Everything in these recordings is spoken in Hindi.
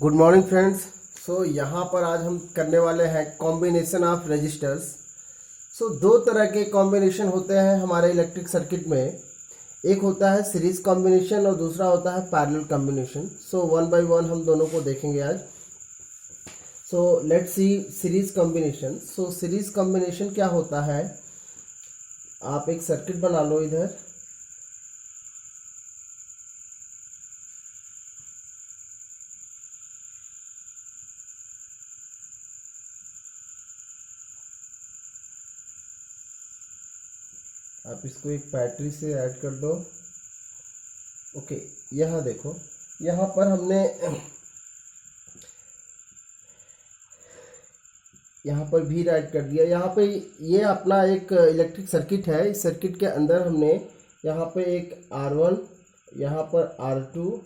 Good morning friends. सो यहाँ पर आज हम करने वाले हैं कॉम्बिनेशन ऑफ रजिस्टर्स। सो दो तरह के कॉम्बिनेशन होते हैं हमारे इलेक्ट्रिक सर्किट में। एक होता है सीरीज कॉम्बिनेशन और दूसरा होता है parallel combination. So one by one हम दोनों को देखेंगे आज। So let's see series combination. So series combination क्या होता है, आप एक सर्किट बना लो इधर। आप इसको एक बैटरी से ऐड कर दो। ओके, यहाँ देखो, यहाँ पर हमने यहाँ पर भी ऐड कर दिया। यहाँ पे ये अपना एक इलेक्ट्रिक सर्किट है। इस सर्किट के अंदर हमने यहाँ पे एक R1, यहाँ पर R2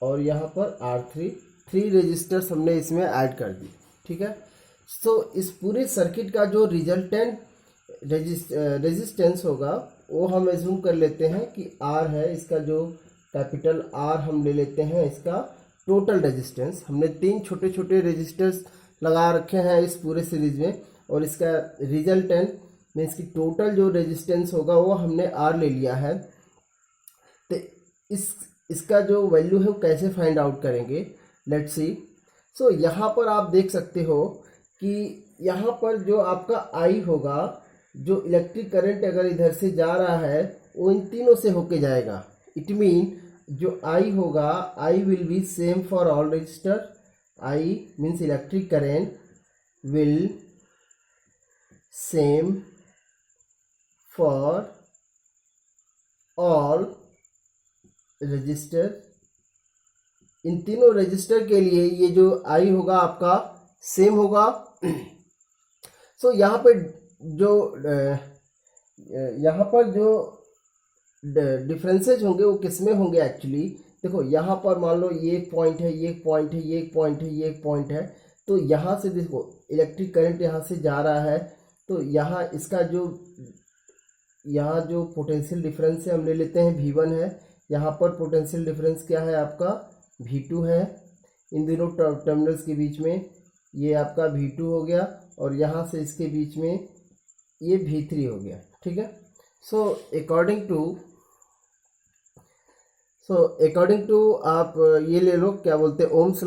और यहाँ पर R3, 3 रजिस्टर्स हमने इसमें ऐड कर दी। ठीक है। सो इस पूरे सर्किट का जो रिजल्टेंट रेजिस्टेंस होगा वो हम एज्यूम कर लेते हैं कि R है। इसका जो कैपिटल R हम ले लेते हैं, इसका टोटल रेजिस्टेंस। हमने 3 छोटे छोटे रेजिस्टर्स लगा रखे हैं इस पूरे सीरीज में, और इसका रिजल्टेंट में इसकी टोटल जो रेजिस्टेंस होगा वो हमने R ले लिया है। तो इसका जो वैल्यू है वो कैसे फाइंड आउट करेंगे, लेट्स सी। सो यहाँ पर आप देख सकते हो कि यहाँ पर जो आपका I होगा, जो इलेक्ट्रिक करंट अगर इधर से जा रहा है वो इन तीनों से होके जाएगा। इट मीन जो I होगा, I will be same for all resistor. I means electric current will same for all resistor. इन तीनों रजिस्टर के लिए ये जो I होगा आपका सेम होगा। सो यहाँ पर जो डिफरेंसेज होंगे वो किस में होंगे एक्चुअली। देखो, यहाँ पर मान लो ये एक पॉइंट है, ये एक पॉइंट है, ये एक पॉइंट है, ये एक पॉइंट है। तो यहाँ से देखो इलेक्ट्रिक करंट यहाँ से जा रहा है, तो यहाँ इसका यहाँ जो पोटेंशियल डिफरेंस है हम ले लेते हैं V1 है। यहाँ पर पोटेंशियल डिफरेंस क्या है आपका, V2 है। इन दोनों टर्मिनल्स के बीच में ये आपका V2 हो गया, और यहाँ से इसके बीच में ये V3 हो गया। ठीक है। सो अकॉर्डिंग टू आप ये ले लो, क्या बोलते हैं, ओम्स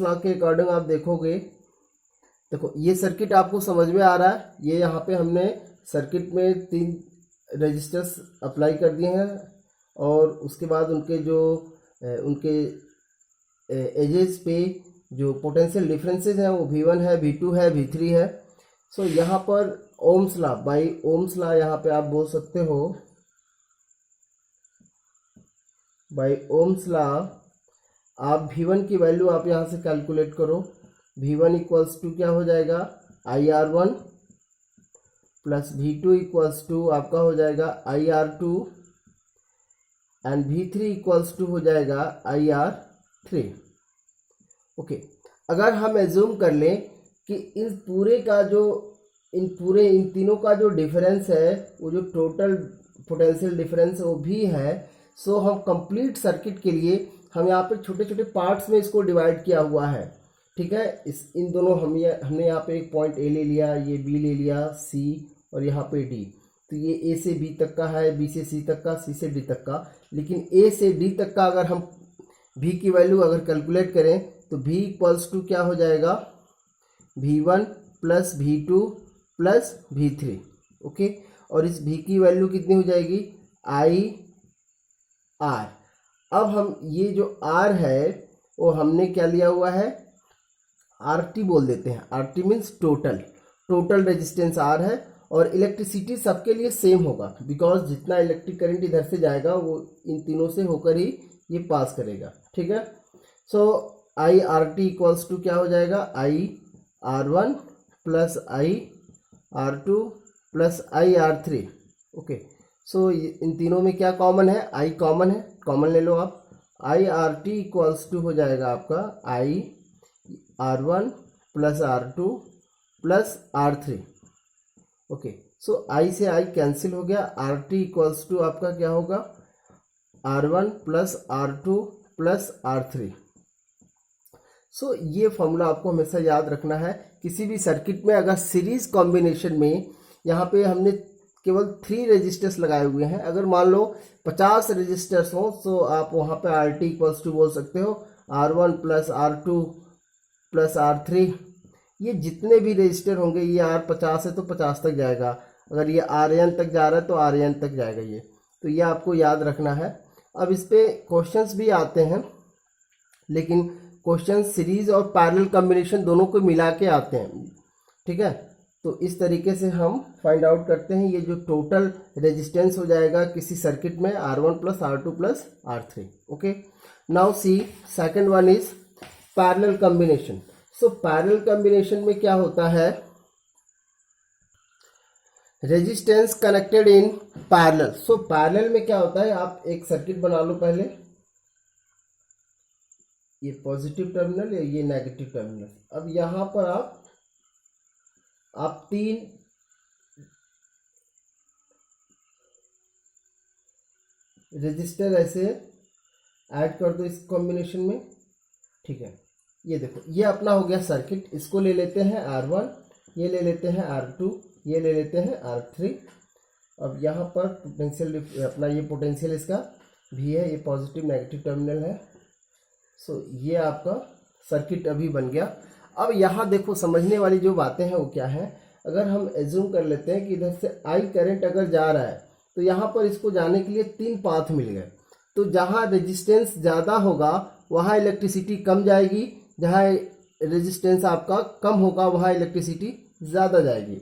लॉ के अकॉर्डिंग आप देखोगे। देखो ये सर्किट आपको समझ में आ रहा है। ये यहाँ पे हमने सर्किट में 3 रजिस्टर्स अप्लाई कर दिए हैं, और उसके बाद उनके एजेस पे जो पोटेंशियल डिफरेंसेस हैं वो V1 है, V2 है, V3 है। सो यहाँ पर Ohm's law, by ohms law यहाँ पे आप बोल सकते हो, बाई ओम्स लॉ आप V1 की वैल्यू आप यहाँ से कैलकुलेट करो। V1 इक्वल्स टू क्या हो जाएगा, IR1 plus V2 equals to आपका हो जाएगा IR2, and V3 equals to हो जाएगा IR3। ओके, अगर हम एज्यूम कर लें कि इन तीनों का जो डिफरेंस है वो जो टोटल पोटेंशियल डिफरेंस वो भी है। सो हम कंप्लीट सर्किट के लिए हम यहाँ पे छोटे छोटे पार्ट्स में इसको डिवाइड किया हुआ है। ठीक है। इन दोनों हमने यहाँ पे एक पॉइंट A ले लिया, ये B ले लिया, C और यहाँ पे D। तो ये A से B तक का है, B से C तक का, C से D तक का। लेकिन A से D तक का अगर हम V की वैल्यू अगर कैलकुलेट करें तो V इक्वल्स टू क्या हो जाएगा, V1 plus V2 plus V3। Okay, और इस V की वैल्यू कितनी हो जाएगी, IR। अब हम ये जो R है वो हमने क्या लिया हुआ है, RT बोल देते हैं। RT means total resistance R है, और इलेक्ट्रिसिटी सबके लिए सेम होगा, बिकॉज जितना इलेक्ट्रिक करंट इधर से जाएगा वो इन तीनों से होकर ही ये पास करेगा। ठीक है। सो IRT इक्वल्स टू क्या हो जाएगा, IR1 plus IR2 plus IR3। Okay, so इन तीनों में क्या कॉमन है, I कॉमन है, कॉमन ले लो आप। IRT इक्वल्स टू हो जाएगा आपका IR1 plus R2 plus R3। Okay, so I से I कैंसिल हो गया। RT इक्वल्स टू आपका क्या होगा, R1 plus R2 plus R3। सो ये फॉर्मूला आपको हमेशा याद रखना है। किसी भी सर्किट में अगर सीरीज कॉम्बिनेशन में यहाँ पे हमने केवल 3 रेजिस्टर्स लगाए हुए हैं, अगर मान लो 50 रेजिस्टर्स हो तो आप वहाँ पे RT इक्वल्स टू बोल सकते हो R1 plus R2 plus R3। ये जितने भी रजिस्टर होंगे, ये R50 है तो 50 तक जाएगा, अगर ये RN तक जा रहा है तो RN तक जाएगा ये, तो ये आपको याद रखना है। अब इस पे क्वेश्चंस भी आते हैं, लेकिन क्वेश्चन सीरीज और पैरेलल कॉम्बिनेशन दोनों को मिला के आते हैं, ठीक है। तो इस तरीके से हम फाइंड आउट करते हैं ये जो टोटल रेजिस्टेंस हो जाएगा किसी सर्किट में R1 plus R2 plus R3। Okay, now C second one is parallel combination. So parallel combination में क्या होता है, resistance connected in parallel. So parallel में क्या होता है, आप एक सर्किट बना लो पहले, ये पॉजिटिव टर्मिनल या ये नेगेटिव टर्मिनल। अब यहाँ पर आप 3 रजिस्टर ऐसे ऐड कर दो इस कॉम्बिनेशन में, ठीक है। ये देखो, ये अपना हो गया सर्किट। इसको ले लेते हैं R1, ये ले लेते हैं R2, ये ले लेते हैं R3। अब यहाँ पर पोटेंशियल अपना ये पोटेंशियल इसका भी है, ये पॉजिटिव नेगेटिव टर्मिनल है। सो ये आपका सर्किट अभी बन गया। अब यहाँ देखो, समझने वाली जो बातें हैं वो क्या है, अगर हम एज्यूम कर लेते हैं कि इधर से I करंट अगर जा रहा है तो यहाँ पर इसको जाने के लिए 3 पाथ मिल गए। तो जहाँ रेजिस्टेंस ज़्यादा होगा वहाँ इलेक्ट्रिसिटी कम जाएगी, जहाँ रेजिस्टेंस आपका कम होगा वहाँ इलेक्ट्रिसिटी ज़्यादा जाएगी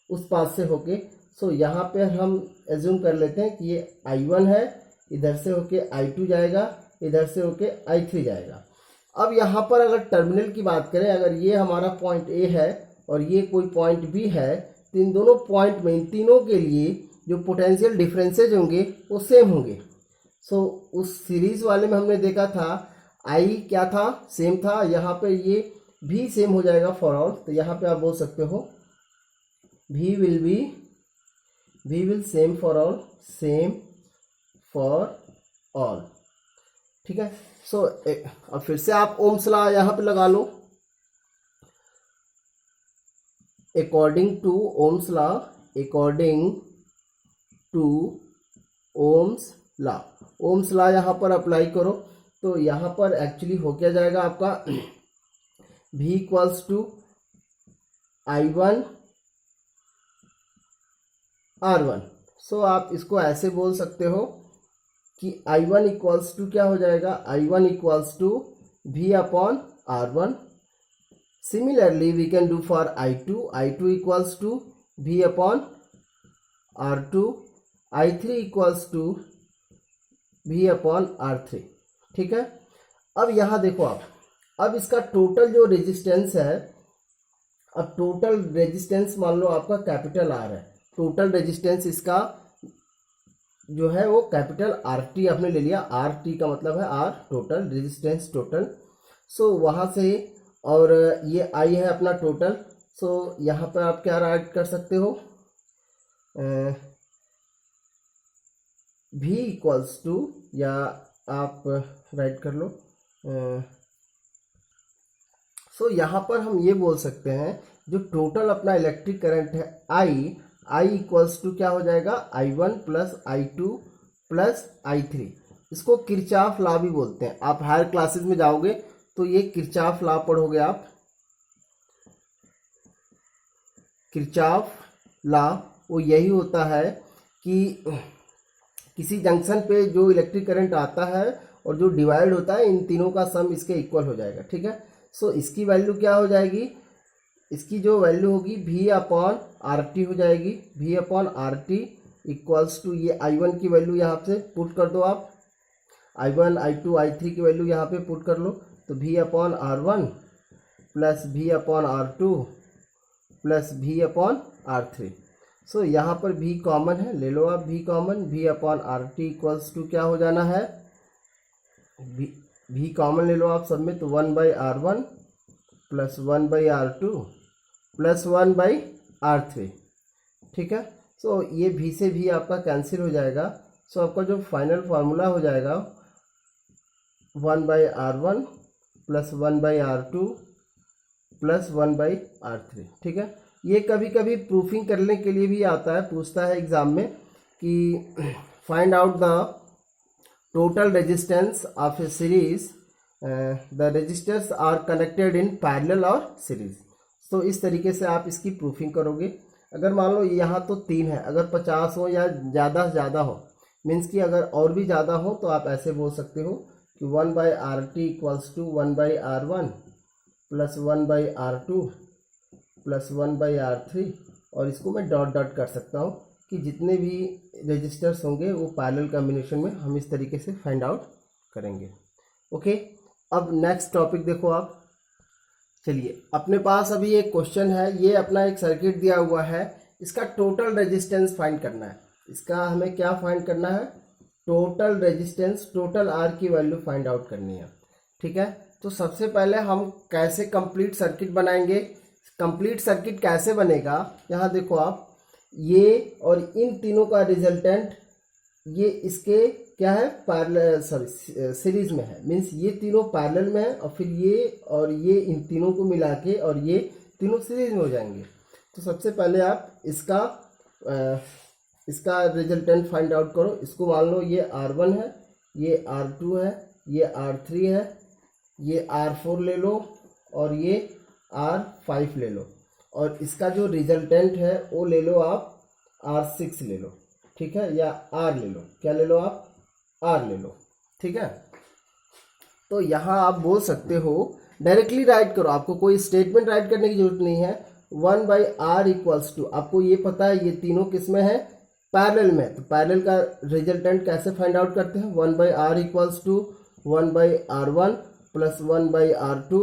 उस पाथ से होके। सो यहाँ पे हम एज्यूम कर लेते हैं कि ये I1 है, इधर से होके I2 जाएगा, इधर से होके I3 जाएगा। अब यहाँ पर अगर टर्मिनल की बात करें, अगर ये हमारा पॉइंट A है और ये कोई पॉइंट B है, तो इन दोनों पॉइंट में, इन तीनों के लिए जो पोटेंशियल डिफरेंसेज होंगे वो सेम होंगे। सो उस सीरीज वाले में हमने देखा था I क्या था, सेम था, यहाँ पे ये भी सेम हो जाएगा फॉर ऑल। तो यहाँ पे आप बोल सकते हो V will same for all, same for all, ठीक है। सो अब फिर से आप ओम्स लॉ यहाँ पे लगा लो, according to Ohm's law, according to Ohm's law, Ohm's law यहाँ पर अप्लाई करो। तो यहाँ पर एक्चुअली हो क्या जाएगा आपका, V equals to I1 R1। सो आप इसको ऐसे बोल सकते हो कि I1 इक्वल्स टू क्या हो जाएगा, I1 equals to V upon R1। Similarly we can do for I2 equals to V upon R2, I3 equals to V upon R3, ठीक है। अब यहाँ देखो आप, अब इसका टोटल जो रेजिस्टेंस है, अब टोटल रेजिस्टेंस मान लो आपका कैपिटल R है, टोटल रेजिस्टेंस इसका जो है वो कैपिटल RT आपने ले लिया, RT का मतलब है R टोटल रेजिस्टेंस टोटल। सो वहाँ से, और ये I है अपना टोटल। सो यहाँ पर आप क्या राइट कर सकते हो, V इक्वल्स टू, या आप राइट कर लो। सो यहाँ पर हम ये बोल सकते हैं जो टोटल अपना इलेक्ट्रिक करंट है I इक्वल्स टू क्या हो जाएगा, I1 plus I2 plus I3। इसको किरचॉफ लॉ भी बोलते हैं। आप हायर क्लासेस में जाओगे तो ये किरचॉफ लॉ पढ़ोगे आप। किरचॉफ लॉ वो यही होता है कि किसी जंक्शन पे जो इलेक्ट्रिक करंट आता है और जो डिवाइड होता है, इन तीनों का सम इसके इक्वल हो जाएगा, ठीक है। सो इसकी वैल्यू क्या हो जाएगी, इसकी जो वैल्यू होगी V अपॉन RT हो जाएगी। V upon RT equals to, ये I1 की वैल्यू यहाँ से पुट कर दो आप, I1 I2 I3 की वैल्यू यहाँ पे पुट कर लो। तो V upon R1 plus V upon R2 plus V upon R3। So यहाँ पर V कॉमन है, ले लो आप V common. V upon RT equals to क्या हो जाना है, V कॉमन ले लो आप सब में, तो 1/R1 plus 1/R2 plus 1/R3, ठीक है। सो ये V से V आपका कैंसिल हो जाएगा। सो आपका जो फाइनल फार्मूला हो जाएगा 1/R1 plus 1/R2 plus 1/R3। ठीक है, ये कभी कभी प्रूफिंग करने के लिए भी आता है, पूछता है एग्जाम में कि find out the total resistance of a series, the resistors are connected in parallel और सीरीज। तो इस तरीके से आप इसकी प्रूफिंग करोगे। अगर मान लो यहाँ तो 3 है, अगर 50 हो या ज़्यादा से ज़्यादा हो, मीन्स कि अगर और भी ज़्यादा हो तो आप ऐसे बोल सकते हो कि 1/RT equals to 1/R1 plus 1/R2 plus 1/R3, और इसको मैं डॉट डॉट कर सकता हूँ कि जितने भी रजिस्टर्स होंगे वो पैरेलल कॉम्बिनेशन में हम इस तरीके से फाइंड आउट करेंगे। ओके, अब नेक्स्ट टॉपिक देखो आप। चलिए, अपने पास अभी एक क्वेश्चन है, ये अपना एक सर्किट दिया हुआ है, इसका टोटल रेजिस्टेंस फाइंड करना है। इसका हमें क्या फाइंड करना है? टोटल रेजिस्टेंस, टोटल आर की वैल्यू फाइंड आउट करनी है। ठीक है, तो सबसे पहले हम कैसे कंप्लीट सर्किट बनाएंगे? कंप्लीट सर्किट कैसे बनेगा, यहाँ देखो आप, ये और इन तीनों का रिजल्टेंट ये इसके क्या है, पैरेलल, सॉरी सीरीज में है, मीन्स ये तीनों पैरेलल में है, और फिर ये और ये इन तीनों को मिला के और ये तीनों सीरीज में हो जाएंगे। तो सबसे पहले आप इसका रिजल्टेंट फाइंड आउट करो। इसको मान लो ये R1 है, ये R2 है, ये R3 है, ये R4 ले लो और ये R5 ले लो, और इसका जो रिजल्टेंट है वो ले लो आप R6 ले लो। ठीक है, या R ले लो, क्या ले लो आप? R ले लो। ठीक है, तो यहाँ आप बोल सकते हो, डायरेक्टली राइट करो, आपको कोई स्टेटमेंट राइट करने की जरूरत नहीं है। 1/R इक्वल्स टू, आपको ये पता है ये तीनों किस में है? पैरेलल में। तो पैरेलल का रिजल्टेंट कैसे फाइंड आउट करते हैं? 1/R equals to 1/R1 plus 1/R2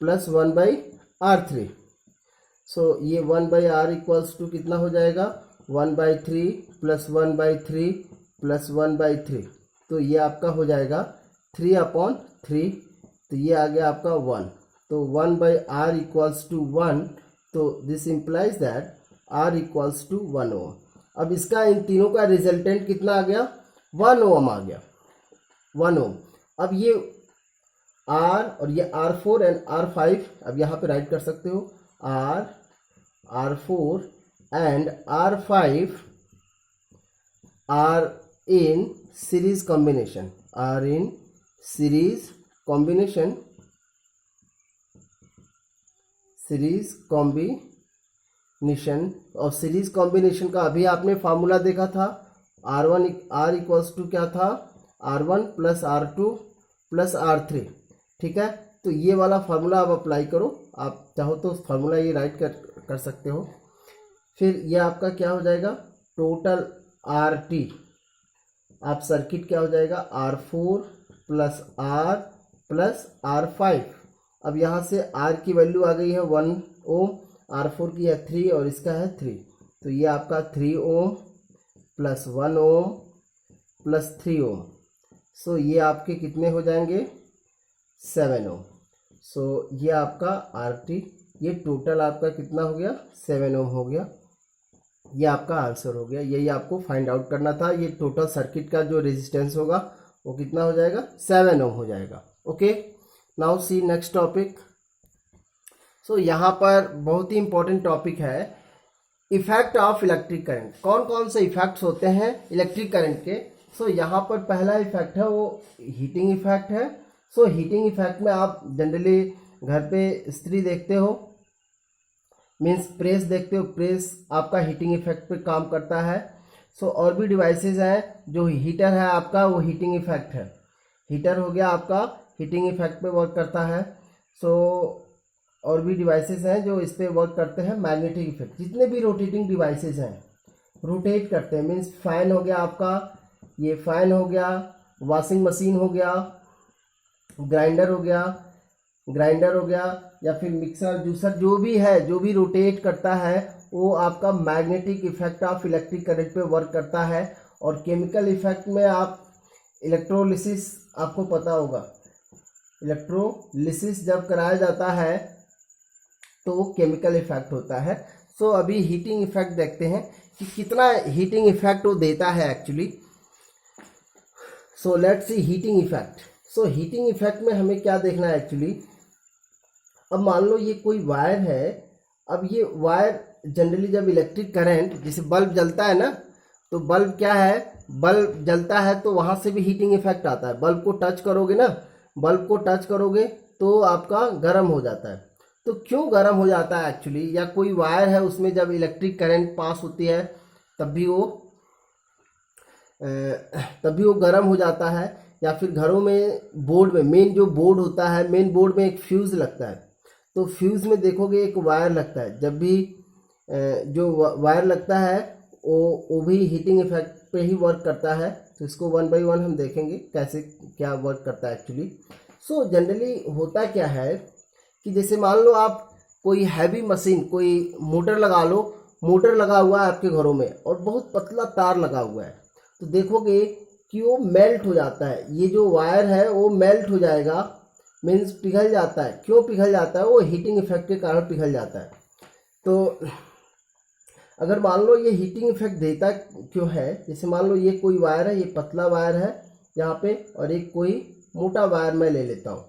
plus 1/R3। So ये 1/R इक्वल्स टू कितना हो जाएगा? 1/3 प्लस 1/3 प्लस 1/3, तो ये आपका हो जाएगा 3/3, तो ये आ गया आपका 1। तो 1/R इक्वल्स टू 1, तो this implies that R equals to 1 ohm. अब इसका इन तीनों का रिजल्टेंट कितना आ गया? 1 ओम आ गया, 1 ओम। अब ये R और ये R4 एंड R5, अब यहाँ पे राइट कर सकते हो, R4 and R5 are in series combination, are in series combination, series combination। और सीरीज कॉम्बिनेशन का अभी आपने फार्मूला देखा था, R इक्वल्स टू क्या था? R1 plus R2 plus R3। ठीक है, तो ये वाला फार्मूला आप अप्लाई करो, आप चाहो तो फार्मूला ये राइट कर सकते हो। फिर ये आपका क्या हो जाएगा? टोटल RT, आप सर्किट क्या हो जाएगा? R4 plus R plus R5। अब यहाँ से R की वैल्यू आ गई है 1 ओम, R4 की है 3 और इसका है 3, तो ये आपका 3 ओम प्लस 1 ओम प्लस 3 ओम। सो ये आपके कितने हो जाएंगे? 7 ओम। सो ये आपका RT, ये टोटल आपका कितना हो गया? 7 ओम हो गया। ये आपका आंसर हो गया, यही आपको फाइंड आउट करना था। ये टोटल सर्किट का जो रेजिस्टेंस होगा वो कितना हो जाएगा? 7 ओम हो जाएगा। Okay, now see next topic. So यहाँ पर बहुत ही इंपॉर्टेंट टॉपिक है, इफेक्ट ऑफ इलेक्ट्रिक करंट। कौन कौन से इफेक्ट्स होते हैं इलेक्ट्रिक करंट के? सो यहाँ पर पहला इफेक्ट है वो हीटिंग इफेक्ट है। सो हीटिंग इफेक्ट में आप जनरली घर पे इस्त्री देखते हो, मीन्स प्रेस देखते हो, प्रेस आपका हीटिंग इफेक्ट पे काम करता है। सो और भी डिवाइसेस हैं, जो हीटर है आपका वो हीटिंग इफेक्ट है, हीटर हो गया आपका, हीटिंग इफेक्ट पे वर्क करता है। सो और भी डिवाइसेस हैं जो इस पे वर्क करते हैं, मैग्नेटिक इफेक्ट। जितने भी रोटेटिंग डिवाइसेस हैं रोटेट करते हैं, मीन्स फैन हो गया आपका, ये फैन हो गया, वॉशिंग मशीन हो गया, ग्राइंडर हो गया, या फिर मिक्सर, जूसर, जो भी है, जो भी रोटेट करता है वो आपका magnetic effect of electric current पे वर्क करता है। और केमिकल इफेक्ट में आप इलेक्ट्रोलिसिस, आपको पता होगा इलेक्ट्रोलिसिस जब कराया जाता है तो वो केमिकल इफेक्ट होता है। सो अभी हीटिंग इफेक्ट देखते हैं कि कितना हीटिंग इफेक्ट वो देता है actually. So let's see heating effect. So heating effect में हमें क्या देखना है एक्चुअली, अब मान लो ये कोई वायर है। अब ये वायर जनरली जब इलेक्ट्रिक करंट, जैसे बल्ब जलता है ना, तो बल्ब क्या है, बल्ब जलता है तो वहाँ से भी हीटिंग इफेक्ट आता है। बल्ब को टच करोगे ना, बल्ब को टच करोगे तो आपका गर्म हो जाता है। तो क्यों गर्म हो जाता है एक्चुअली, या कोई वायर है उसमें जब इलेक्ट्रिक करंट पास होती है तब भी वो गर्म हो जाता है। या फिर घरों में बोर्ड में, मेन जो बोर्ड होता है, मेन बोर्ड में एक फ्यूज़ लगता है। तो फ्यूज़ में देखोगे एक वायर लगता है। जब भी जो वायर लगता है वो भी हीटिंग इफेक्ट पे ही वर्क करता है। तो इसको वन बाय वन हम देखेंगे कैसे क्या वर्क करता है एक्चुअली। सो जनरली होता क्या है कि जैसे मान लो आप कोई हैवी मशीन, कोई मोटर लगा लो, मोटर लगा हुआ है आपके घरों में और बहुत पतला तार लगा हुआ है, तो देखोगे कि वो मेल्ट हो जाता है। ये जो वायर है वो मेल्ट हो जाएगा, मीन्स पिघल जाता है। क्यों पिघल जाता है, वो हीटिंग इफेक्ट के कारण पिघल जाता है। तो अगर मान लो ये हीटिंग इफेक्ट देता क्यों है, जैसे मान लो ये कोई वायर है, ये पतला वायर है यहाँ पे, और एक कोई मोटा वायर मैं ले लेता हूँ।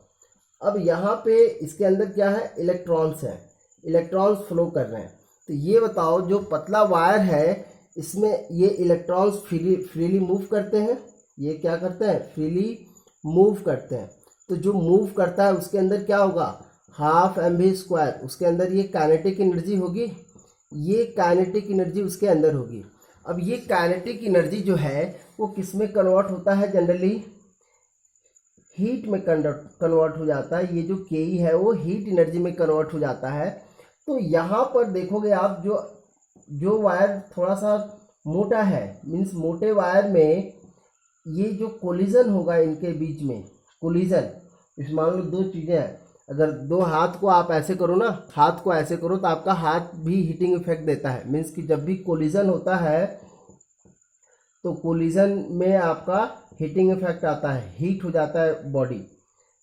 अब यहाँ पे इसके अंदर क्या है, इलेक्ट्रॉन्स हैं, इलेक्ट्रॉन्स फ्लो कर रहे हैं। तो ये बताओ जो पतला वायर है इसमें ये इलेक्ट्रॉन्स फ्रीली मूव करते हैं, ये क्या करते हैं, फ्रीली मूव करते हैं। तो जो मूव करता है उसके अंदर क्या होगा, हाफ mv², उसके अंदर ये काइनेटिक एनर्जी होगी, ये काइनेटिक एनर्जी उसके अंदर होगी। अब ये काइनेटिक एनर्जी जो है वो किस में कन्वर्ट होता है, जनरली हीट में कन्वर्ट हो जाता है। ये जो के है वो हीट एनर्जी में कन्वर्ट हो जाता है। तो यहाँ पर देखोगे आप, जो वायर थोड़ा सा मोटा है, मीन्स मोटे वायर में ये जो कोलिजन होगा इनके बीच में, कोलिजन, इस मान लो दो चीज़ें हैं, अगर दो हाथ को आप ऐसे करो ना, हाथ को ऐसे करो तो आपका हाथ भी हीटिंग इफेक्ट देता है। मीन्स कि जब भी कोलिजन होता है तो कोलिजन में आपका हीटिंग इफेक्ट आता है, हीट हो जाता है बॉडी।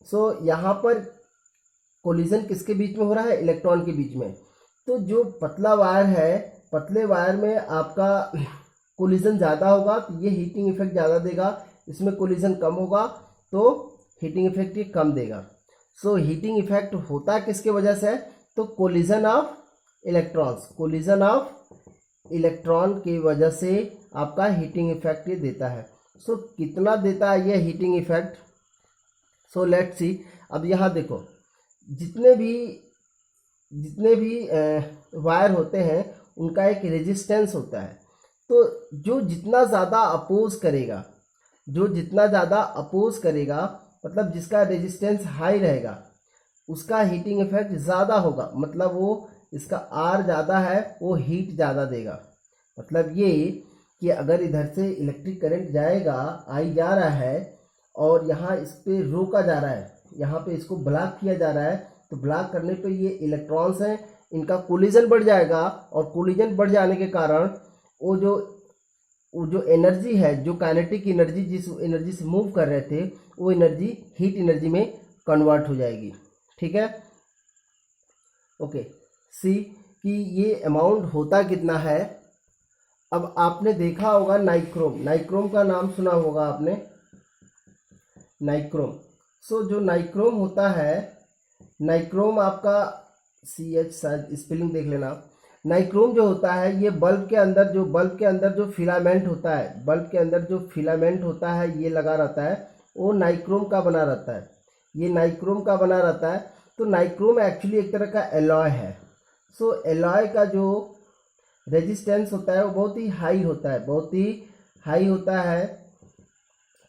सो यहाँ पर कोलिजन किसके बीच में हो रहा है, इलेक्ट्रॉन के बीच में। तो जो पतला वायर है, पतले वायर में आपका कोलिजन ज़्यादा होगा तो ये हीटिंग इफेक्ट ज़्यादा देगा, इसमें कोलिजन कम होगा तो हीटिंग इफेक्ट ये कम देगा। सो हीटिंग इफेक्ट होता किसके वजह से है, तो collision of electrons, collision of electron की वजह से आपका हीटिंग इफेक्ट ये देता है। सो कितना देता है ये heating effect, so let's see. अब यहाँ देखो, जितने भी वायर होते हैं उनका एक रेजिस्टेंस होता है। तो जो जितना ज़्यादा अपोज करेगा, मतलब जिसका रेजिस्टेंस हाई रहेगा उसका हीटिंग इफेक्ट ज़्यादा होगा। मतलब वो इसका आर ज़्यादा है, वो हीट ज़्यादा देगा। मतलब ये कि अगर इधर से इलेक्ट्रिक करंट जाएगा, आई जा रहा है और यहाँ इस पे रोका जा रहा है, यहाँ पे इसको ब्लॉक किया जा रहा है, तो ब्लॉक करने पे ये इलेक्ट्रॉन्स हैं, इनका कोलिजन बढ़ जाएगा। और कोलिजन बढ़ जाने के कारण वो जो एनर्जी है, जो काइनेटिक एनर्जी, जिस एनर्जी से मूव कर रहे थे, वो एनर्जी हीट एनर्जी में कन्वर्ट हो जाएगी। ठीक है, ओके। सी कि ये अमाउंट होता कितना है। अब आपने देखा होगा नाइक्रोम, नाइक्रोम का नाम सुना होगा आपने, नाइक्रोम। सो जो नाइक्रोम होता है, नाइक्रोम आपका CH शायद स्पेलिंग देख लेना। नाइक्रोम जो होता है ये बल्ब के अंदर जो फिलामेंट होता है, बल्ब के अंदर जो फिलामेंट होता है ये लगा रहता है, वो नाइक्रोम का बना रहता है, ये नाइक्रोम का बना रहता है। तो नाइक्रोम एक्चुअली एक तरह का एलॉय है। सो एलॉय का जो रेजिस्टेंस होता है वो बहुत ही हाई होता है,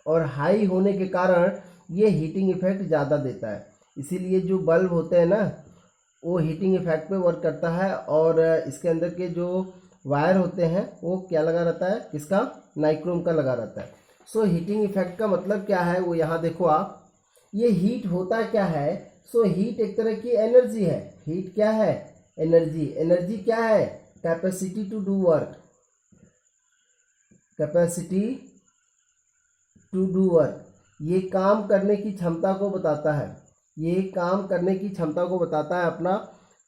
और हाई होने के कारण ये हीटिंग इफेक्ट ज़्यादा देता है। इसीलिए जो बल्ब होते हैं ना, वो हीटिंग इफेक्ट पे वर्क करता है। और इसके अंदर के जो वायर होते हैं वो क्या लगा रहता है, किसका, नाइक्रोम का लगा रहता है। सो हीटिंग इफेक्ट का मतलब क्या है, वो यहाँ देखो आप, ये हीट होता क्या है। सो हीट एक तरह की एनर्जी है। हीट क्या है, एनर्जी। एनर्जी क्या है, capacity to do work, capacity to do work. ये काम करने की क्षमता को बताता है, ये काम करने की क्षमता को बताता है अपना।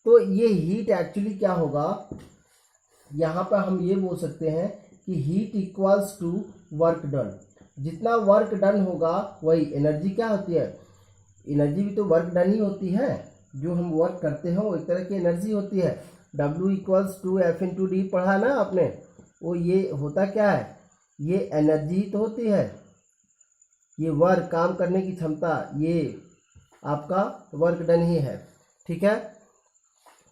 तो ये हीट एक्चुअली क्या होगा, यहाँ पर हम ये बोल सकते हैं कि heat equals to work done. जितना वर्क डन होगा वही एनर्जी क्या होती है, एनर्जी भी तो वर्क डन ही होती है। जो हम वर्क करते हैं वो एक तरह की एनर्जी होती है। W equals to F into D पढ़ा ना आपने, वो ये होता क्या है, ये एनर्जी तो होती है, ये वर्क काम करने की क्षमता, ये आपका वर्क डन ही है, ठीक है।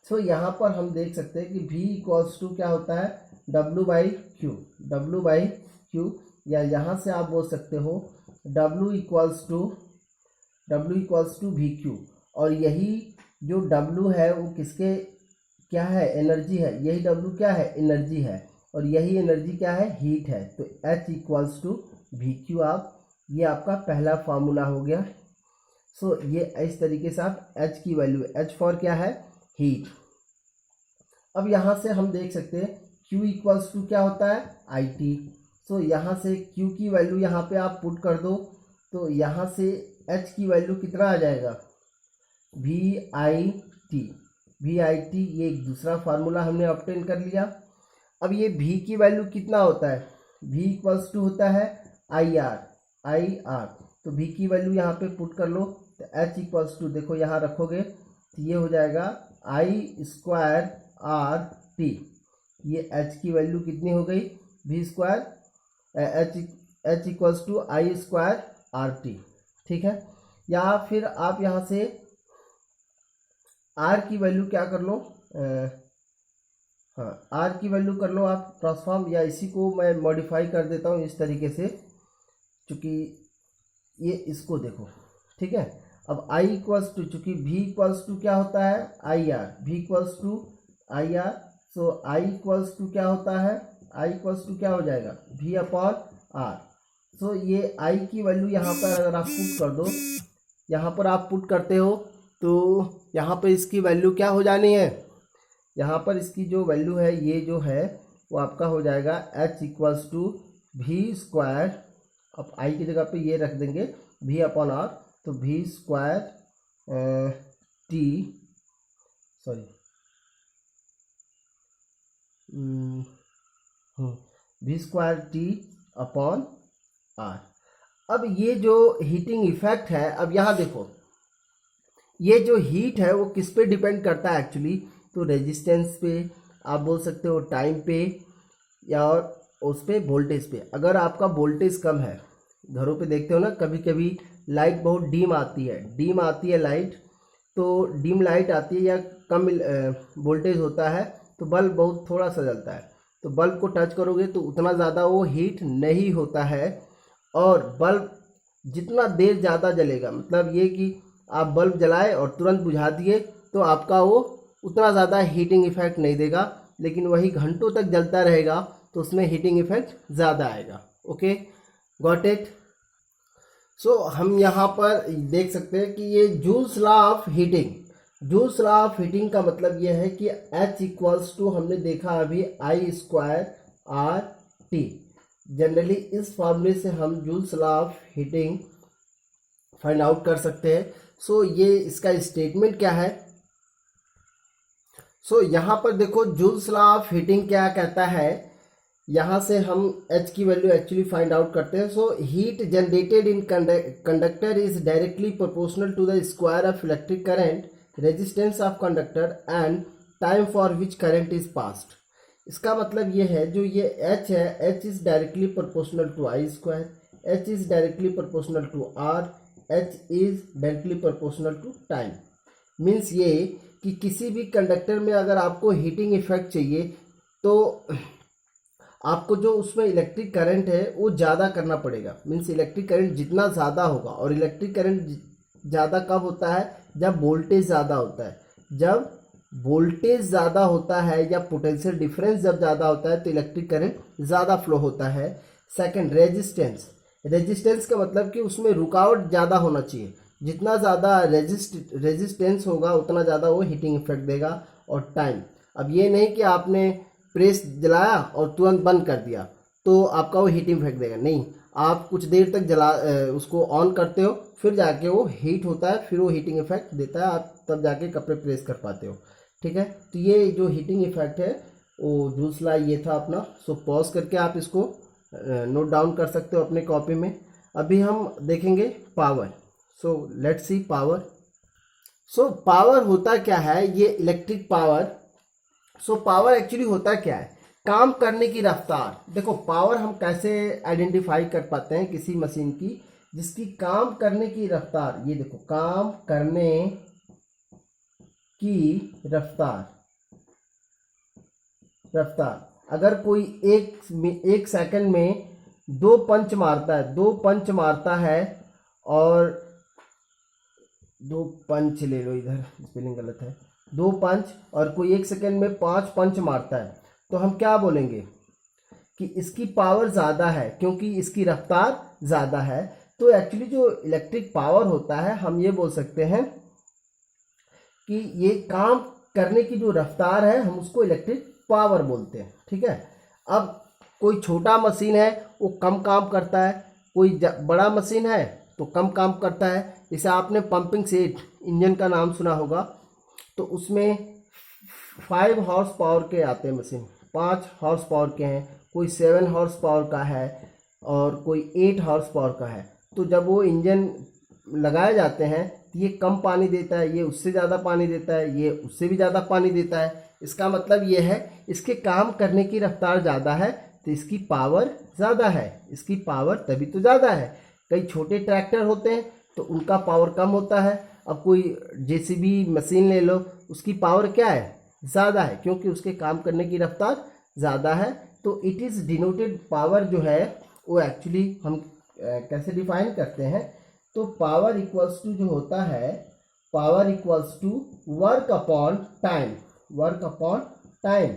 सो यहाँ पर हम देख सकते हैं कि V इक्वल्स टू क्या होता है, W by Q, W by Q, या यहाँ से आप बोल सकते हो W equals to V Q. और यही जो W है वो किसके क्या है, एनर्जी है, यही W क्या है, एनर्जी है, और यही एनर्जी क्या है, हीट है। तो H equals to V Q, आप ये आपका पहला फार्मूला हो गया। सो ये इस तरीके से आप H की वैल्यू, H फॉर क्या है, हीट। अब यहाँ से हम देख सकते हैं Q इक्वल्स टू क्या होता है, IT। सो यहाँ से Q की वैल्यू यहाँ पे आप पुट कर दो, तो यहाँ से H की वैल्यू कितना आ जाएगा, VIT, ये एक दूसरा फार्मूला हमने ऑब्टेन कर लिया। अब ये V की वैल्यू कितना होता है, V इक्वल्स टू होता है IR, तो V की वैल्यू यहाँ पे पुट कर लो, तो H इक्वल्स टू देखो यहाँ रखोगे तो ये हो जाएगा I स्क्वायर RT, ये H की वैल्यू कितनी हो गई, V square H equals to I square RT, ठीक है। या फिर आप यहाँ से R की वैल्यू क्या कर लो, हाँ R की वैल्यू कर लो आप ट्रांसफॉर्म, या इसी को मैं मॉडिफाई कर देता हूँ इस तरीके से, चूँकि ये इसको देखो, ठीक है। अब I इक्वल्स टू, चूँकि V इक्वल्स टू क्या होता है, IR, V equals to IR, so I equals to क्या होता है, I इक्वल्स टू क्या हो जाएगा, V अपॉन R। सो ये I की वैल्यू यहाँ पर अगर आप पुट कर दो, यहाँ पर आप पुट करते हो तो यहाँ पर इसकी वैल्यू क्या हो जानी है, यहाँ पर इसकी जो वैल्यू है ये जो है वो आपका हो जाएगा H equals to V square, अब I की जगह पे ये रख देंगे V अपॉन R, तो V square V square T upon R। अब ये जो हीटिंग इफेक्ट है, अब यहाँ देखो ये जो हीट है वो किस पे डिपेंड करता है एक्चुअली, तो रेजिस्टेंस पे, आप बोल सकते हो टाइम पे, या और उस पे वोल्टेज पे। अगर आपका वोल्टेज कम है, घरों पे देखते हो ना कभी कभी लाइट बहुत डीम आती है लाइट, तो डीम लाइट आती है या कम वोल्टेज होता है तो बल्ब बहुत थोड़ा सा जलता है, तो बल्ब को टच करोगे तो उतना ज़्यादा वो हीट नहीं होता है, और बल्ब जितना देर ज़्यादा जलेगा, मतलब ये कि आप बल्ब जलाए और तुरंत बुझा दिए तो आपका वो उतना ज़्यादा हीटिंग इफेक्ट नहीं देगा, लेकिन वही घंटों तक जलता रहेगा तो उसमें हीटिंग इफेक्ट ज़्यादा आएगा। Okay, got it. सो हम यहाँ पर देख सकते हैं कि ये जूल्स लॉ ऑफ हीटिंग का मतलब ये है कि H इक्वल्स टू, हमने देखा अभी I स्क्वायर RT। जनरली इस फॉर्मूले से हम joules law of heating find out कर सकते हैं। सो ये इसका स्टेटमेंट क्या है, सो यहाँ पर देखो जूल्स लॉ ऑफ हीटिंग क्या कहता है, यहाँ से हम H की वैल्यू एक्चुअली फाइंड आउट करते हैं। So heat generated in conductor is directly proportional to the square of electric current, resistance of conductor and time for which current is passed. इसका मतलब ये है, जो ये H है, H is directly proportional to I square, H is directly proportional to R, H is directly proportional to time. Means ये कि किसी भी कंडक्टर में अगर आपको हीटिंग इफेक्ट चाहिए तो आपको जो उसमें इलेक्ट्रिक करंट है वो ज़्यादा करना पड़ेगा। मीन्स इलेक्ट्रिक करंट जितना ज़्यादा होगा, और इलेक्ट्रिक करंट ज़्यादा कब होता है, जब वोल्टेज ज़्यादा होता है। जब वोल्टेज ज़्यादा होता है या पोटेंशियल डिफरेंस जब ज़्यादा होता है तो इलेक्ट्रिक करंट ज़्यादा फ्लो होता है। सेकंड, रेजिस्टेंस का मतलब कि उसमें रुकावट ज़्यादा होना चाहिए, जितना ज़्यादा रेजिस्टेंस होगा उतना ज़्यादा वो हीटिंग इफेक्ट देगा। और टाइम, अब ये नहीं कि आपने प्रेस जलाया और तुरंत बंद कर दिया तो आपका वो हीटिंग इफेक्ट देगा, नहीं, आप कुछ देर तक उसको ऑन करते हो, फिर जाके वो हीट होता है, फिर वो हीटिंग इफेक्ट देता है, आप तब जाके कपड़े प्रेस कर पाते हो। ठीक है, तो ये जो हीटिंग इफेक्ट है वो दूसरा ये था अपना। सो पॉज करके आप इसको नोट डाउन कर सकते हो अपने कॉपी में। अभी हम देखेंगे power. So let's see power. So power होता क्या है, ये electric power. So power actually होता क्या है, काम करने की रफ्तार। देखो पावर हम कैसे आइडेंटिफाई कर पाते हैं किसी मशीन की, जिसकी काम करने की रफ्तार, ये देखो काम करने की रफ्तार अगर कोई एक सेकंड में 2 पंच मारता है और 2 पंच ले लो, इधर स्पेलिंग गलत है, 2 पंच, और कोई 1 सेकंड में 5 पंच मारता है, तो हम क्या बोलेंगे कि इसकी पावर ज़्यादा है क्योंकि इसकी रफ्तार ज़्यादा है। तो एक्चुअली जो इलेक्ट्रिक पावर होता है, हम ये बोल सकते हैं कि ये काम करने की जो रफ्तार है, हम उसको इलेक्ट्रिक पावर बोलते हैं। ठीक है। अब कोई छोटा मशीन है वो कम काम करता है, कोई बड़ा मशीन है तो कम काम करता है। जैसे आपने पंपिंग सेट इंजन का नाम सुना होगा, तो उसमें 5 हॉर्स पावर के आते हैं मशीन, 5 हॉर्स पावर के हैं, कोई 7 हॉर्स पावर का है और कोई 8 हॉर्स पावर का है। तो जब वो इंजन लगाए जाते हैं तो ये कम पानी देता है, ये उससे ज़्यादा पानी देता है, ये उससे भी ज़्यादा पानी देता है। इसका मतलब ये है इसके काम करने की रफ्तार ज़्यादा है तो इसकी पावर ज़्यादा है, इसकी पावर तभी तो ज़्यादा है। कई छोटे ट्रैक्टर होते हैं तो उनका पावर कम होता है। अब कोई जेसीबी मशीन ले लो, उसकी पावर क्या है, ज़्यादा है, क्योंकि उसके काम करने की रफ्तार ज़्यादा है। तो इट इज़ डिनोटेड, पावर जो है वो एक्चुअली हम कैसे डिफाइन करते हैं, तो पावर इक्वल्स टू जो होता है, power equals to work upon time, work upon time.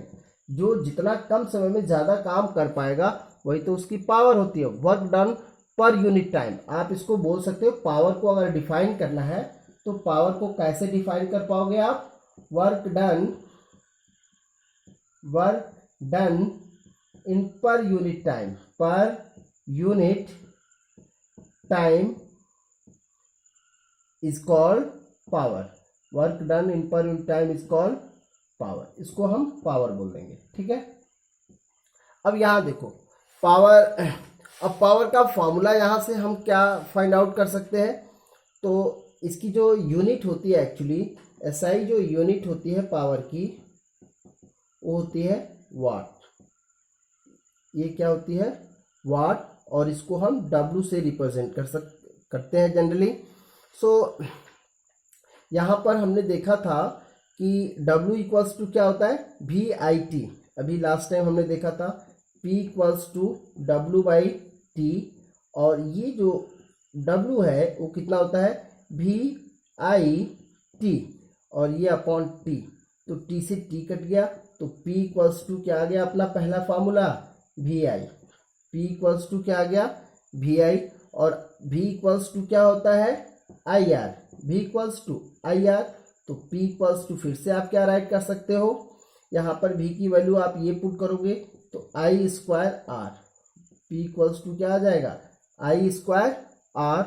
जो जितना कम समय में ज़्यादा काम कर पाएगा वही तो उसकी पावर होती है, work done per unit time. आप इसको बोल सकते हो, पावर को अगर डिफाइन करना है तो पावर को कैसे डिफाइन कर पाओगे आप, work done in per unit time, per unit time is called power, work done in per unit time is called power. इसको हम पावर बोल देंगे। ठीक है। अब यहाँ देखो पावर, अब पावर का फॉर्मूला यहाँ से हम क्या फाइंड आउट कर सकते हैं, तो इसकी जो यूनिट होती है एक्चुअली, एसआई जो यूनिट होती है पावर की, वो होती है वाट। ये क्या होती है, वाट, और इसको हम डब्ल्यू से रिप्रेजेंट करते हैं जनरली। सो यहाँ पर हमने देखा था कि W इक्वल्स टू क्या होता है, VIT। अभी लास्ट टाइम हमने देखा था P इक्वल्स टू W/T, और ये जो W है वो कितना होता है, VIT, और ये अपॉन T, तो T से T कट गया, तो P इक्वल्स टू क्या आ गया, अपना पहला formula VI। P equals to क्या आ गया, VI, और V इक्वल्स टू क्या होता है, IR, V equals to IR। तो P इक्वल्स टू फिर से आप क्या राइट कर सकते हो, यहाँ पर V की वैल्यू आप ये पुट करोगे तो I²R, P इक्वल्स टू क्या आ जाएगा, I²R,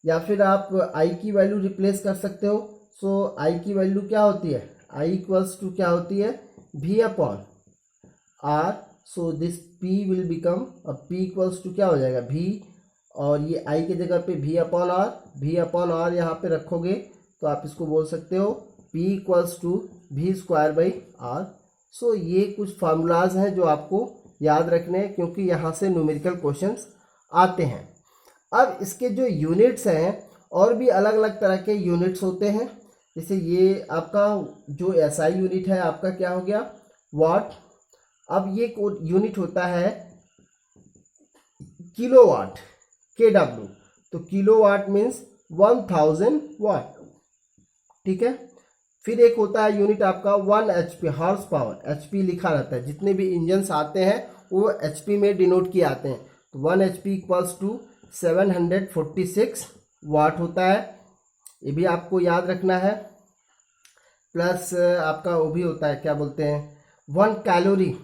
या फिर आप I की वैल्यू रिप्लेस कर सकते हो। सो I की वैल्यू क्या होती है, I इक्वल्स टू क्या होती है, V/R। So this P will become, अब P इक्वल्स टू क्या हो जाएगा, V, और ये I के जगह पे V/R, V/R यहाँ पे रखोगे तो आप इसको बोल सकते हो P इक्वल्स टू V²/R। सो ये कुछ फार्मूलाज हैं जो आपको याद रखने हैं, क्योंकि यहाँ से न्यूमेरिकल क्वेश्चंस आते हैं। अब इसके जो यूनिट्स हैं, और भी अलग अलग तरह के यूनिट्स होते हैं। जैसे ये आपका जो SI यूनिट है आपका क्या हो गया, वाट। अब ये यूनिट होता है किलोवाट, KW, तो किलोवाट मीन्स 1000 वाट। ठीक है। फिर एक होता है यूनिट आपका 1 HP, हॉर्स पावर, HP लिखा रहता है, जितने भी इंजन्स आते हैं वो HP में डिनोट किए आते हैं। तो 1 HP इक्वल्स टू 746 वाट होता है, ये भी आपको याद रखना है। प्लस आपका वो भी होता है, क्या बोलते हैं, 1 कैलोरी,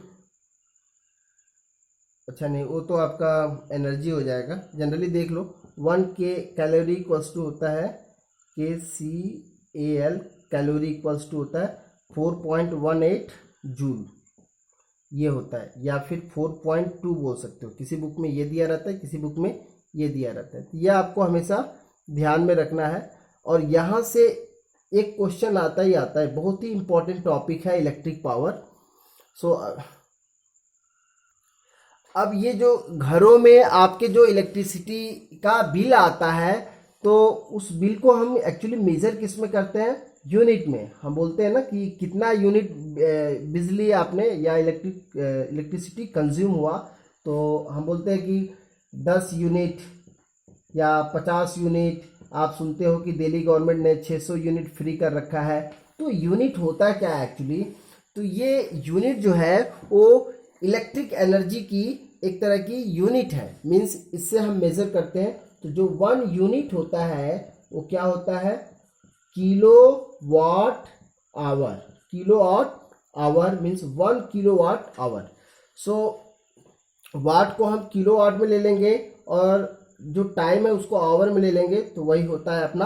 अच्छा नहीं वो तो आपका एनर्जी हो जाएगा, जनरली देख लो, 1 कैलोरी इक्वल्स टू होता है KCAL, कैलोरी इक्वल्स टू होता है 4.18 जूल, ये होता है, या फिर 4.2 बोल सकते हो। किसी बुक में ये दिया रहता है, किसी बुक में ये दिया रहता है, तो यह आपको हमेशा ध्यान में रखना है। और यहाँ से एक क्वेश्चन आता ही आता है, बहुत ही इंपॉर्टेंट टॉपिक है इलेक्ट्रिक पावर। सो अब ये जो घरों में आपके जो इलेक्ट्रिसिटी का बिल आता है, तो उस बिल को हम एक्चुअली मेजर किस में करते हैं, यूनिट में। हम बोलते हैं ना कि कितना यूनिट बिजली आपने या इलेक्ट्रिसिटी कंज्यूम हुआ, तो हम बोलते हैं कि 10 यूनिट या 50 यूनिट। आप सुनते हो कि दिल्ली गवर्नमेंट ने 600 यूनिट फ्री कर रखा है। तो यूनिट होता क्या है एक्चुअली, तो ये यूनिट जो है वो इलेक्ट्रिक एनर्जी की एक तरह की यूनिट है, मींस इससे हम मेजर करते हैं। तो जो 1 यूनिट होता है वो क्या होता है, किलो वाट आवर। किलो वाट आवर मीन्स 1 किलो वाट आवर। सो वाट को हम किलो वाट में ले लेंगे और जो टाइम है उसको आवर में ले लेंगे, तो वही होता है अपना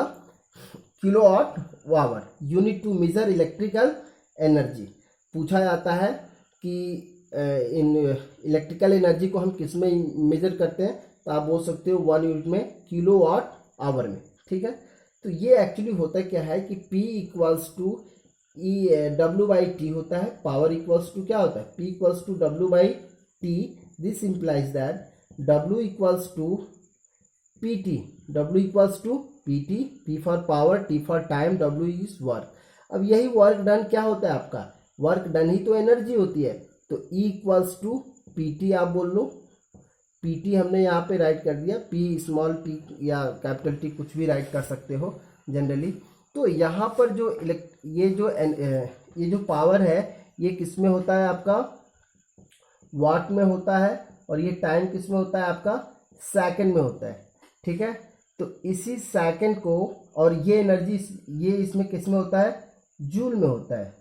kilo watt hour, unit to measure electrical energy. पूछा जाता है कि इन इलेक्ट्रिकल एनर्जी को हम किस में मेजर करते हैं, तो आप बोल सकते हो 1 यूनिट में, किलो वाट आवर में। ठीक है, तो ये एक्चुअली होता क्या है कि P equals to W by T होता है। पावर इक्वल्स टू क्या होता है, P equals to W by T. This implies that W equals to P T. W equals to P T, P for power, T for time, W is work. अब यही वर्क डन क्या होता है आपका, वर्क डन ही तो एनर्जी होती है। तो E equals to P T आप बोल लो। पी टी हमने यहाँ पे राइट कर दिया, P स्मॉल टी या कैपिटल टी कुछ भी राइट कर सकते हो जनरली। तो यहाँ पर जो ये जो पावर है ये किस में होता है आपका, वाट में होता है, और ये टाइम किस में होता है आपका, सेकंड में होता है। ठीक है, तो इसी सेकंड को, और ये एनर्जी ये इसमें किस में होता है, जूल में होता है।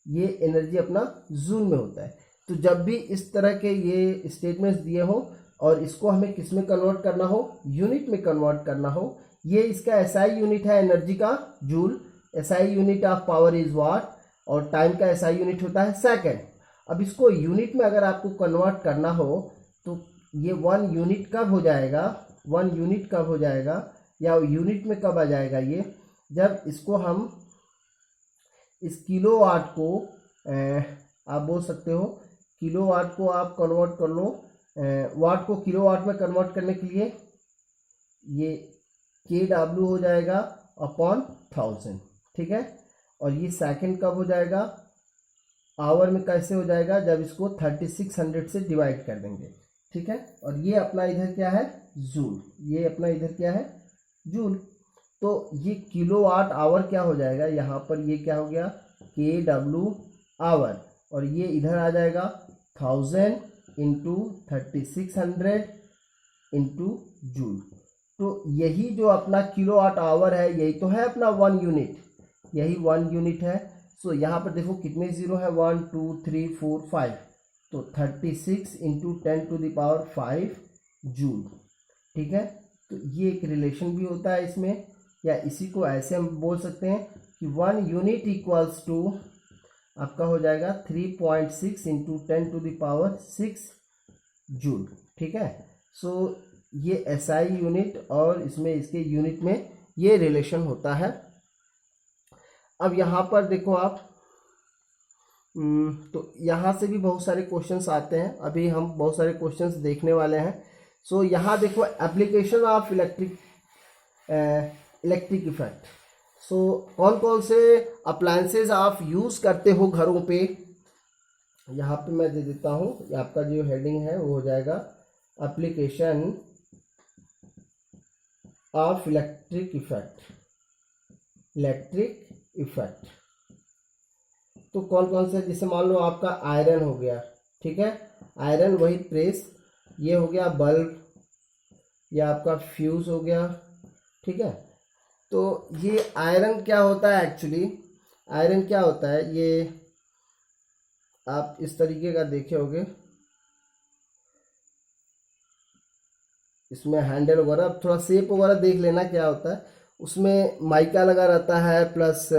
ये एनर्जी अपना जूल में होता है। तो जब भी इस तरह के ये स्टेटमेंट्स दिए हो और इसको हमें किस में कन्वर्ट करना हो, यूनिट में कन्वर्ट करना हो, ये इसका एसआई यूनिट है एनर्जी का, joule. SI unit of power is what, और टाइम का एसआई यूनिट होता है सेकंड। अब इसको यूनिट में अगर आपको कन्वर्ट करना हो, तो ये 1 यूनिट कब हो जाएगा, 1 यूनिट कब हो जाएगा, या यूनिट में कब आ जाएगा ये, जब इसको हम इस किलो वाट को आप बोल सकते हो, किलो वाट को आप कन्वर्ट कर लो, वाट को किलो वाट में कन्वर्ट करने के लिए ये के डब्ल्यू हो जाएगा अपॉन 1000। ठीक है, और ये सेकंड कब हो जाएगा, आवर में कैसे हो जाएगा, जब इसको 3600 से डिवाइड कर देंगे। ठीक है, और ये अपना इधर क्या है, जूल। ये अपना इधर क्या है, जूल। तो ये किलो वाट आवर क्या हो जाएगा, यहाँ पर ये क्या हो गया, के डब्ल्यू आवर, और ये इधर आ जाएगा 1000 इंटू 3600 इंटू जूल। तो यही जो अपना किलो वाट आवर है, यही तो है अपना 1 यूनिट, यही 1 यूनिट है। सो यहाँ पर देखो कितने जीरो है, 1 2 3 4 5, तो 36 इंटू 10⁵ जूल। ठीक है, तो ये एक रिलेशन भी होता है इसमें, या इसी को ऐसे हम बोल सकते हैं कि 1 यूनिट इक्वल्स टू आपका हो जाएगा 3.6 इंटू 10⁶ जूल। ठीक है, सो ये एसआई यूनिट और इसमें इसके यूनिट में ये रिलेशन होता है। अब यहाँ पर देखो आप, तो यहाँ से भी बहुत सारे क्वेश्चंस आते हैं, अभी हम बहुत सारे क्वेश्चंस देखने वाले हैं। सो यहाँ देखो एप्लीकेशन ऑफ इलेक्ट्रिक इफेक्ट। सो कौन कौन से अप्लायंसेज आप यूज़ करते हो घरों पे, यहाँ पे मैं दे देता हूँ। आपका जो हेडिंग है वो हो जाएगा application of electric effect. Electric effect तो कौन कौन से, जैसे मान लो आपका आयरन हो गया, ठीक है, आयरन वही प्रेस, ये हो गया बल्ब, या आपका फ्यूज हो गया। ठीक है, तो ये आयरन क्या होता है एक्चुअली, आयरन क्या होता है, ये आप इस तरीके का देखे होगे, इसमें हैंडल वगैरह, अब थोड़ा शेप वगैरह देख लेना क्या होता है। उसमें माइका लगा रहता है, प्लस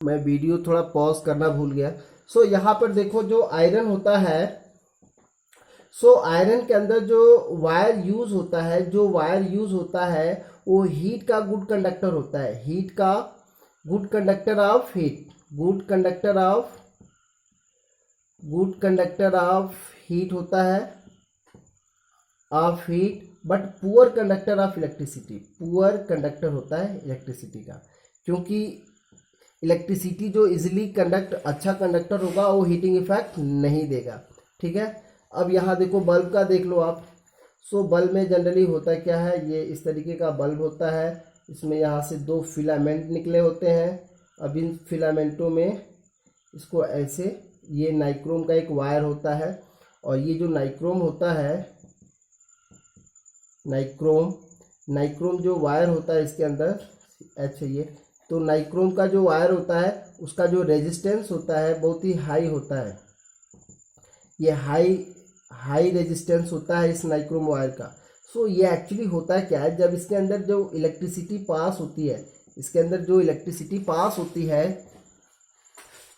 मैं वीडियो थोड़ा पॉज करना भूल गया। सो यहाँ पर देखो जो आयरन होता है, सो आयरन के अंदर जो वायर यूज होता है, जो वायर यूज होता है वो हीट का गुड कंडक्टर होता है, हीट का good conductor of heat, good conductor of heat होता है, of heat, but poor conductor of electricity, poor conductor होता है इलेक्ट्रिसिटी का, क्योंकि इलेक्ट्रिसिटी जो इजीली कंडक्ट, अच्छा कंडक्टर होगा वो हीटिंग इफेक्ट नहीं देगा। ठीक है, अब यहाँ देखो बल्ब का देख लो आप। सो बल्ब में जनरली होता क्या है, ये इस तरीके का बल्ब होता है, इसमें यहाँ से 2 फिलामेंट निकले होते हैं। अब इन फिलामेंटों में इसको ऐसे, ये नाइक्रोम का एक वायर होता है, और ये जो नाइक्रोम होता है, नाइक्रोम जो वायर होता है इसके अंदर, अच्छा ये तो नाइक्रोम का जो वायर होता है उसका जो रेजिस्टेंस होता है बहुत ही हाई होता है, ये हाई रेजिस्टेंस होता है इस नाइक्रोम वायर का। सो ये एक्चुअली होता है क्या है, जब इसके अंदर जो इलेक्ट्रिसिटी पास होती है, इसके अंदर जो इलेक्ट्रिसिटी पास होती है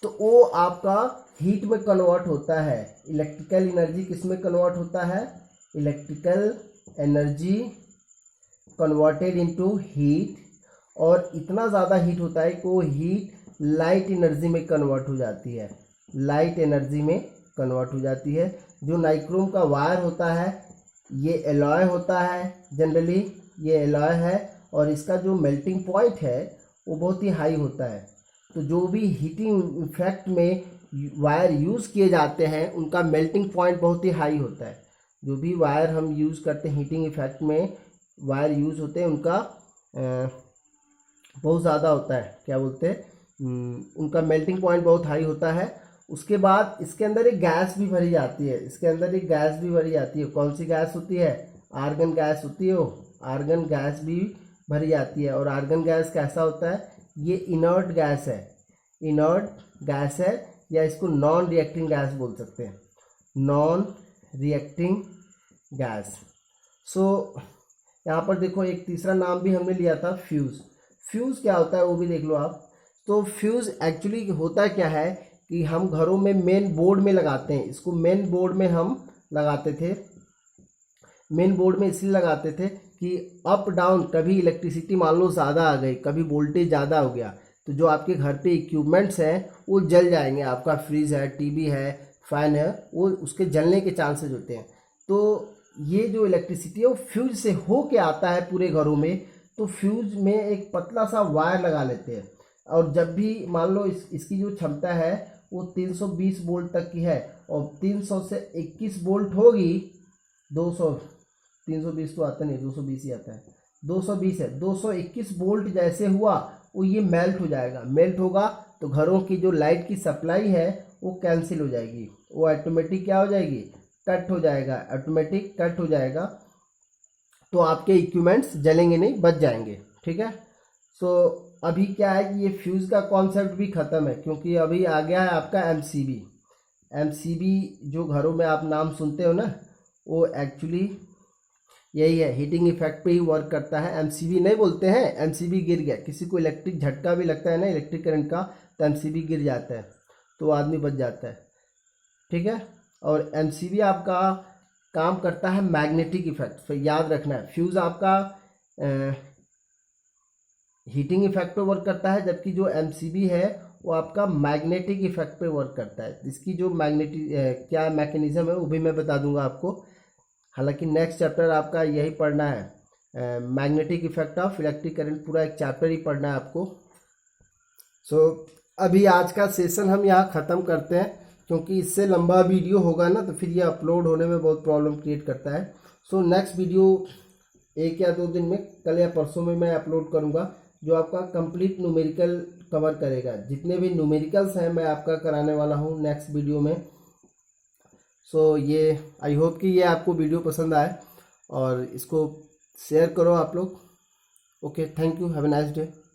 तो वो आपका हीट में कन्वर्ट होता है। इलेक्ट्रिकल एनर्जी किस में कन्वर्ट होता है, electrical energy converted into heat, और इतना ज़्यादा हीट होता है कि वो हीट लाइट एनर्जी में कन्वर्ट हो जाती है, लाइट एनर्जी में कन्वर्ट हो जाती है। जो नाइक्रोम का वायर होता है ये एलॉय होता है, जनरली ये एलॉय है, और इसका जो मेल्टिंग पॉइंट है वो बहुत ही हाई होता है। तो जो भी हीटिंग इफेक्ट में वायर यूज़ किए जाते हैं उनका मेल्टिंग पॉइंट बहुत ही हाई होता है। जो भी वायर हम यूज़ करते हैं हीटिंग इफेक्ट में वायर यूज़ होते हैं उनका बहुत ज़्यादा होता है, क्या बोलते हैं, उनका मेल्टिंग पॉइंट बहुत हाई होता है। उसके बाद इसके अंदर एक गैस भी भरी जाती है, इसके अंदर एक गैस भी भरी जाती है। कौन सी गैस होती है, आर्गन गैस होती है, वो आर्गन गैस भी भरी जाती है। और आर्गन गैस कैसा होता है, ये इनर्ट गैस है, इनर्ट गैस है, या इसको नॉन रिएक्टिंग गैस बोल सकते हैं, नॉन रिएक्टिंग गैस। सो यहाँ पर देखो एक तीसरा नाम भी हमने लिया था, फ्यूज़। फ्यूज़ क्या होता है वो भी देख लो आप। तो फ्यूज़ एक्चुअली होता क्या है कि हम घरों में मेन बोर्ड में लगाते हैं, इसको मेन बोर्ड में हम लगाते थे, मेन बोर्ड में इसलिए लगाते थे कि अप डाउन कभी इलेक्ट्रिसिटी मान लो ज़्यादा आ गई, कभी वोल्टेज ज़्यादा हो गया, तो जो आपके घर पे इक्विपमेंट्स हैं वो जल जाएंगे। आपका फ्रिज है, टीवी है, फैन है, वो उसके जलने के चांसेस होते हैं। तो ये जो इलेक्ट्रिसिटी है वो फ्यूज से हो के आता है पूरे घरों में। तो फ्यूज में एक पतला सा वायर लगा लेते हैं, और जब भी मान लो इसकी जो क्षमता है वो 320 वोल्ट तक की है, और 300 से 21 वोल्ट होगी, 200, 320 तो आता नहीं, 220 ही आता है, 220 है, 221 वोल्ट जैसे हुआ वो ये मेल्ट हो जाएगा। मेल्ट होगा तो घरों की जो लाइट की सप्लाई है वो कैंसिल हो जाएगी, वो ऑटोमेटिक क्या हो जाएगी, कट हो जाएगा, ऑटोमेटिक कट हो जाएगा। तो आपके इक्विपमेंट्स जलेंगे नहीं, बच जाएंगे। ठीक है, सो अभी क्या है कि ये फ्यूज़ का कॉन्सेप्ट भी ख़त्म है, क्योंकि अभी आ गया है आपका एमसीबी। एमसीबी जो घरों में आप नाम सुनते हो ना, वो एक्चुअली यही है, हीटिंग इफेक्ट पे ही वर्क करता है। एमसीबी नहीं बोलते हैं, एमसीबी गिर गया, किसी को इलेक्ट्रिक झटका भी लगता है ना, इलेक्ट्रिक करंट का, तो एमसीबी गिर जाता है तो आदमी बच जाता है। ठीक है, और एमसीबी आपका काम करता है मैग्नेटिक इफेक्ट। फिर याद रखना है, फ्यूज़ आपका हीटिंग इफेक्ट पे वर्क करता है, जबकि जो एमसीबी है वो आपका मैग्नेटिक इफेक्ट पे वर्क करता है। इसकी जो मैग्नेटिक क्या मैकेनिज्म है वो भी मैं बता दूंगा आपको। हालांकि नेक्स्ट चैप्टर आपका यही पढ़ना है, magnetic effect of electric current, पूरा एक चैप्टर ही पढ़ना है आपको। सो अभी आज का सेशन हम यहाँ ख़त्म करते हैं, क्योंकि इससे लंबा वीडियो होगा ना तो फिर ये अपलोड होने में बहुत प्रॉब्लम क्रिएट करता है। सो नेक्स्ट वीडियो 1 या 2 दिन में, कल या परसों में मैं अपलोड करूँगा, जो आपका कंप्लीट न्यूमेरिकल कवर करेगा। जितने भी न्यूमेरिकल्स हैं मैं आपका कराने वाला हूँ नेक्स्ट वीडियो में। सो ये आई होप कि ये आपको वीडियो पसंद आए और इसको शेयर करो आप लोग। Okay, thank you, have a nice day.